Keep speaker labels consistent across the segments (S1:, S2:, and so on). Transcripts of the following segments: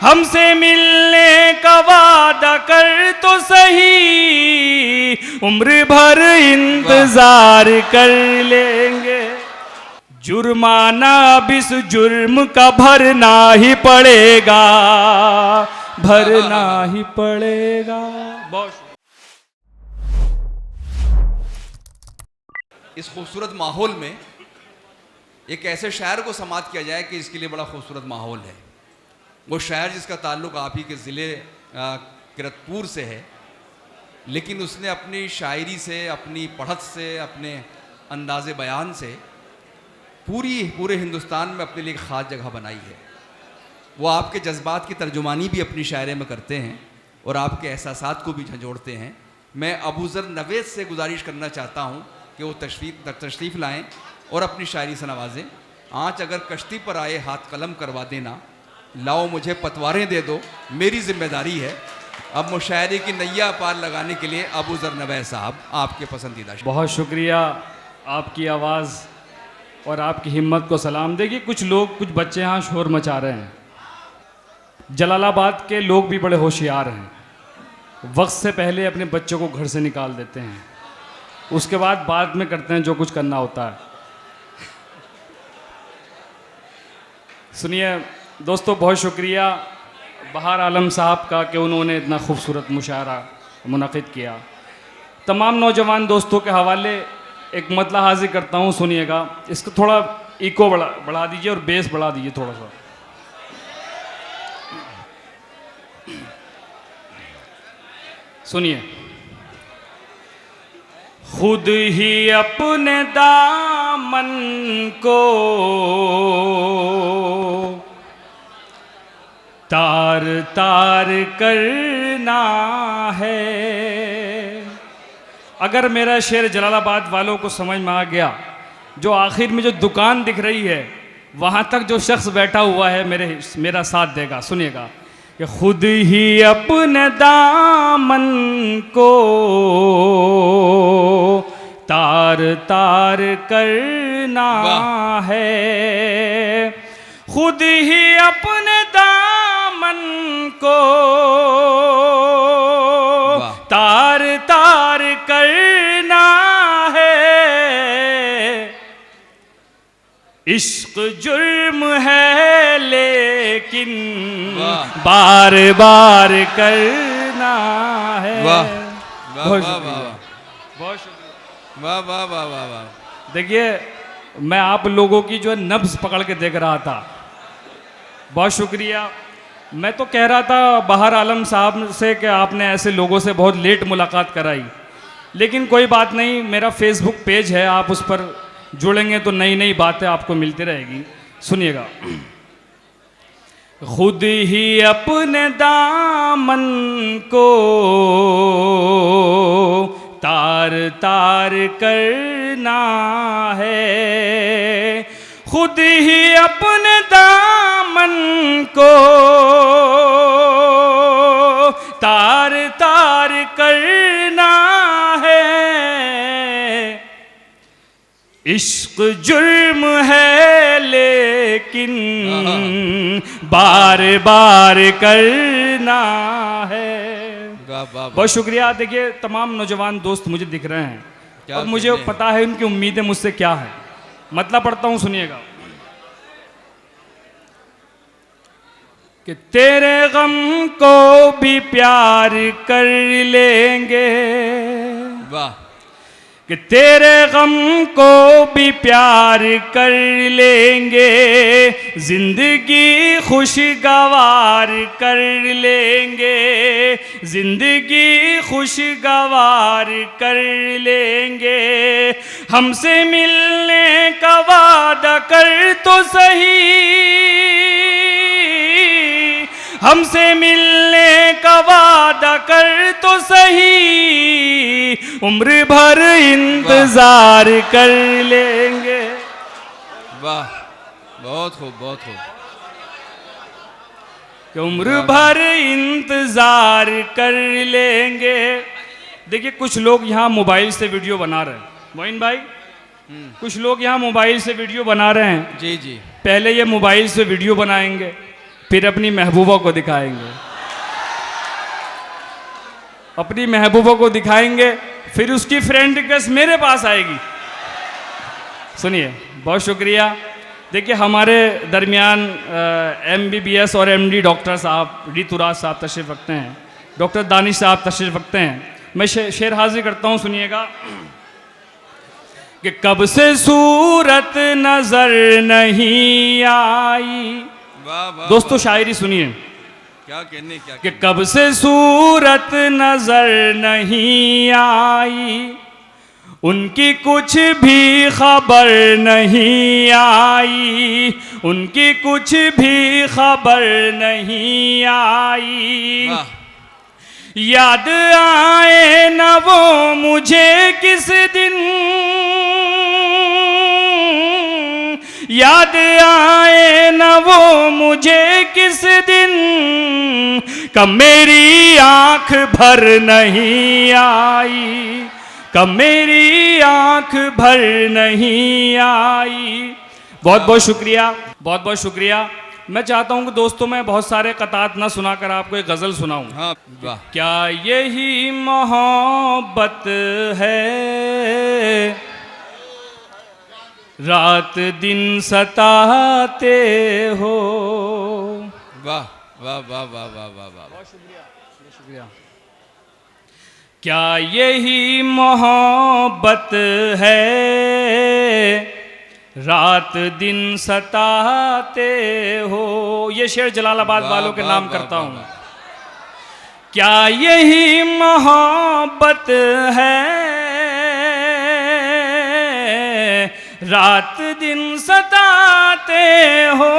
S1: हमसे मिलने का वादा कर तो सही, उम्र भर इंतजार कर लेंगे। जुर्माना अब इस जुर्म का भरना ही पड़ेगा, भरना ही पड़ेगा। बहुत
S2: इस खूबसूरत माहौल में एक ऐसे शायर को समात किया जाए कि इसके लिए बड़ा खूबसूरत माहौल है। वो शायर जिसका ताल्लुक़ आप ही के ज़िले किरतपुर से है, लेकिन उसने अपनी शायरी से, अपनी पढ़त से, अपने अंदाज़े बयान से पूरे हिंदुस्तान में अपने लिए एक ख़ास जगह बनाई है। वो आपके जज्बात की तर्जुमानी भी अपनी शायरी में करते हैं और आपके एहसासात को भी झंझोड़ते हैं। मैं अबू ज़र नवेद से गुजारिश करना चाहता हूँ कि वो तशरीफ़ लाएँ और अपनी शायरी से नवाजें। आँच अगर कश्ती पर आए हाथ कलम करवा देना, लाओ मुझे पतवारें दे दो, मेरी जिम्मेदारी है। अब मुशायरे की नैया पार लगाने के लिए अबू ज़र नवेद साहब आपके पसंदीदा।
S1: बहुत शुक्रिया, आपकी आवाज़ और आपकी हिम्मत को सलाम। देखिए कुछ लोग, कुछ बच्चे यहाँ शोर मचा रहे हैं। जलालाबाद के लोग भी बड़े होशियार हैं, वक्त से पहले अपने बच्चों को घर से निकाल देते हैं, उसके बाद में करते हैं जो कुछ करना होता है। सुनिए दोस्तों, बहुत शुक्रिया बहार आलम साहब का कि उन्होंने इतना खूबसूरत मुशायरा मुनक़िद किया। तमाम नौजवान दोस्तों के हवाले एक मतला हाजिर करता हूँ, सुनिएगा। इसको थोड़ा इको बढ़ा दीजिए और बेस बढ़ा दीजिए थोड़ा सा। सुनिए। खुद ही अपने दामन को तार तार करना है। अगर मेरा शेर जलालाबाद वालों को समझ में आ गया, जो आखिर में जो दुकान दिख रही है वहाँ तक जो शख्स बैठा हुआ है मेरा साथ देगा। सुनिएगा कि खुद ही अपने दामन को तार तार करना है, खुद ही अपने दामन को तार तार करना है। इश्क जुर्म है लेकिन बार बार करना है। बहुत शुक्रिया, बहुत शुक्रिया।
S2: वाह वाह वाह वाह वाह।
S1: देखिए मैं आप लोगों की जो है नब्ज़ पकड़ के देख रहा था। बहुत शुक्रिया। मैं तो कह रहा था बहार आलम साहब से कि आपने ऐसे लोगों से बहुत लेट मुलाकात कराई, लेकिन कोई बात नहीं, मेरा फेसबुक पेज है, आप उस पर जुड़ेंगे तो नई नई बातें आपको मिलती रहेगी। सुनिएगा। खुद ही अपने दामन को तार तार करना है, खुद ही अपने दामन को तार तार करना है। इश्क जुर्म है लेकिन बार बार करना है। बहुत शुक्रिया। देखिए तमाम नौजवान दोस्त मुझे दिख रहे हैं और मुझे पता है उनकी उम्मीदें मुझसे क्या है। मतलब पढ़ता हूँ, सुनिएगा कि तेरे गम को भी प्यार कर लेंगे,
S2: वाह,
S1: कि तेरे गम को भी प्यार कर लेंगे, जिंदगी खुशगवार कर लेंगे, जिंदगी खुशगवार कर लेंगे। हमसे मिलने का वादा कर तो सही, हमसे मिलने का वादा कर तो सही, उम्र भर इंतजार कर लेंगे।
S2: वाह, बहुत खूब, बहुत खूब।
S1: कि उम्र भर इंतजार कर लेंगे। देखिए कुछ लोग यहाँ मोबाइल से वीडियो बना रहे हैं, मोइन भाई, कुछ लोग यहाँ मोबाइल से वीडियो बना रहे हैं।
S2: जी जी।
S1: पहले ये मोबाइल से वीडियो बनाएंगे, फिर अपनी महबूबा को दिखाएंगे, अपनी महबूबा को दिखाएंगे, फिर उसकी फ्रेंड रिक्वेस्ट मेरे पास आएगी। सुनिए, बहुत शुक्रिया। देखिए हमारे दरमियान MBBS और MD डॉक्टर साहब ऋतुराज साहब तशरीफ़ रखते हैं, डॉक्टर दानिश साहब तशरीफ़ रखते हैं। मैं शेर हाजिर करता हूँ, सुनिएगा कि कब से सूरत नजर नहीं आई।
S2: वाह वाह
S1: दोस्तों शायरी सुनिए,
S2: क्या कहने, क्या
S1: कि कब से सूरत नजर नहीं आई, उनकी कुछ भी खबर नहीं आई, उनकी कुछ भी खबर नहीं आई।
S2: वाह।
S1: याद आए न वो मुझे किस दिन, याद आए न वो मुझे किस दिन, कब मेरी आंख भर नहीं आई, कब मेरी आंख भर नहीं आई। बहुत बहुत शुक्रिया, बहुत बहुत शुक्रिया। मैं चाहता हूं कि दोस्तों मैं बहुत सारे कतात ना सुनाकर आपको एक गज़ल सुनाऊं।
S2: हाँ वाह।
S1: क्या यही मोहब्बत है, रात दिन सताते हो।
S2: वाह वाह वाह वाह वाह वाह वाह।
S1: बहुत शुक्रिया, बहुत शुक्रिया। क्या यही मोहब्बत है, रात दिन सताते हो। ये शेर जलालाबाद वालों के नाम करता हूँ। क्या यही मोहब्बत है, रात दिन सताते हो।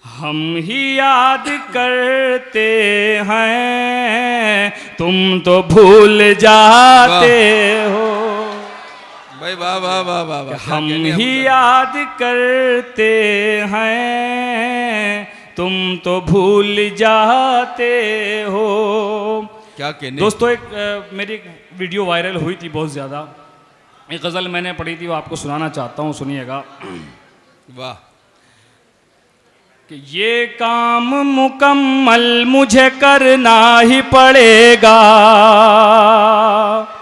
S1: हम ही याद करते हैं, तुम तो भूल जाते हो।
S2: भाई वाह वाह वाह वाह वाह।
S1: हम ही याद करते हैं, तुम तो भूल जाते हो।
S2: क्या कहने।
S1: दोस्तों एक मेरी एक वीडियो वायरल हुई थी बहुत ज़्यादा, एक गज़ल मैंने पढ़ी थी, वो आपको सुनाना चाहता हूँ, सुनिएगा।
S2: वाह।
S1: कि ये काम मुकम्मल मुझे करना ही पड़ेगा,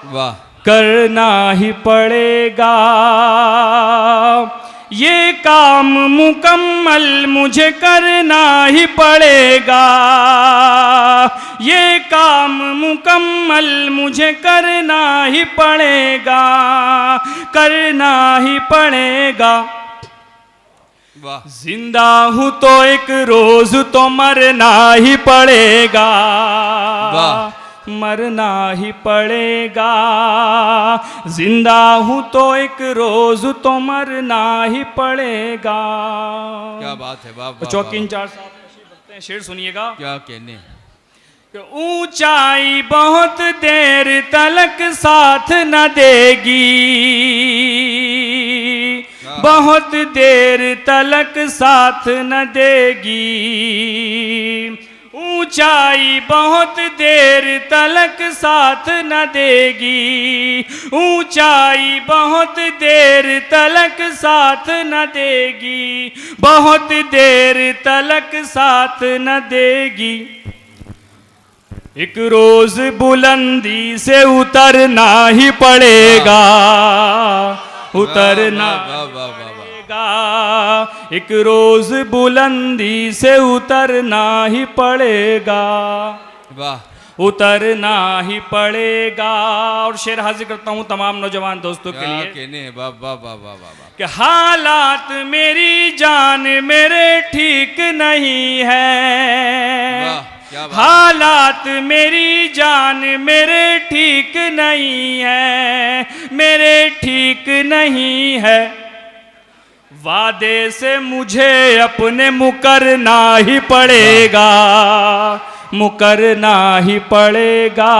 S2: वाह,
S1: करना ही पड़ेगा। ये काम मुकम्मल मुझे करना ही पड़ेगा, ये काम मुकम्मल मुझे करना ही पड़ेगा, करना ही पड़ेगा।
S2: वाह।
S1: जिंदा हूं तो एक रोज तो मरना ही पड़ेगा,
S2: वाह।
S1: मरना ही पड़ेगा। जिंदा हूं तो एक रोज तो मरना ही पड़ेगा।
S2: क्या बात है। वाह वाह।
S1: चौकी इंचार्ज साहब तशरीफ रखते हैं, शेर सुनिएगा।
S2: क्या कहने।
S1: कि ऊंचाई बहुत देर तलक साथ न देगी, बहुत देर तलक साथ न देगी। ऊंचाई बहुत देर तलक साथ न देगी, ऊंचाई बहुत देर तलक साथ न देगी, बहुत देर तलक साथ न देगी। एक रोज बुलंदी से उतरना ही पड़ेगा, उतरना पड़ेगा। एक रोज बुलंदी से उतरना ही पड़ेगा,
S2: वाह,
S1: उतरना ही पड़ेगा। और शेर हाजिर करता हूँ तमाम नौजवान दोस्तों के लिए।
S2: कहने। वाह वाह वाह वाह वाह।
S1: कि हालात मेरी जान मेरे ठीक नहीं है, हालात मेरी जान मेरे ठीक नहीं है, मेरे ठीक नहीं है। वादे से मुझे अपने मुकरना ही पड़ेगा, मुकरना ही पड़ेगा।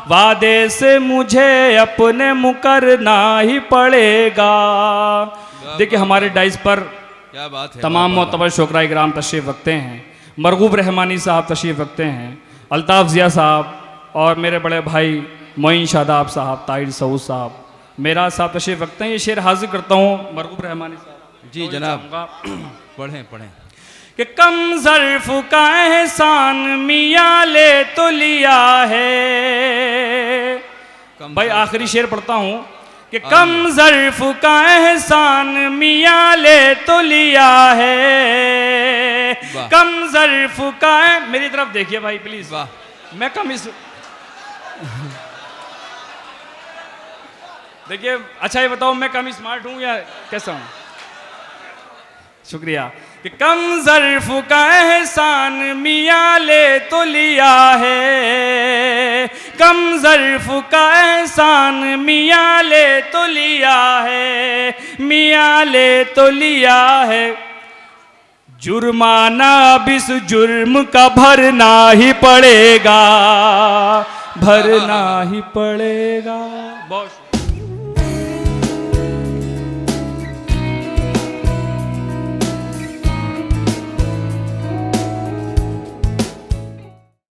S1: वादे से मुझे अपने मुकरना ही पड़ेगा। देखिए हमारे डाइस पर
S2: क्या बात है,
S1: तमाम मोतबर शुकराए किराम तशरीफ़ रखते हैं। मरगूब रहमानी साहब तशरीफ़ रखते हैं, अल्ताफ़ ज़िया साहब और मेरे बड़े भाई मोइन शादाब साहब, ताहिर सऊद साहब, मेरा साहब तशरीफ़ रखते हैं। ये शेर हाजिर करता हूँ मरगूब रहमानी साहब।
S2: जी जनाब। पढ़ें पढ़ें।
S1: कि कम ज़र्फ का एहसान मियाँ ले तो लिया है। भाई आखिरी शेर पढ़ता हूँ कि कम ज़र्फ का एहसान मियाँ ले तो लिया है। कम ज़र्फ का मेरी तरफ देखिए भाई प्लीज।
S2: वाह,
S1: मैं कम इस देखिए, अच्छा ये बताओ मैं कम स्मार्ट हूँ या कैसा हूँ? शुक्रिया। कि कम ज़र्फ का एहसान मियाँ ले तो लिया है। कम ज़र्फ का एहसान मियाँ ले तो लिया है। मियाँ ले तो लिया है। जुर्माना अब इस जुर्म का भरना ही पड़ेगा, भरना ही पड़ेगा। बहुत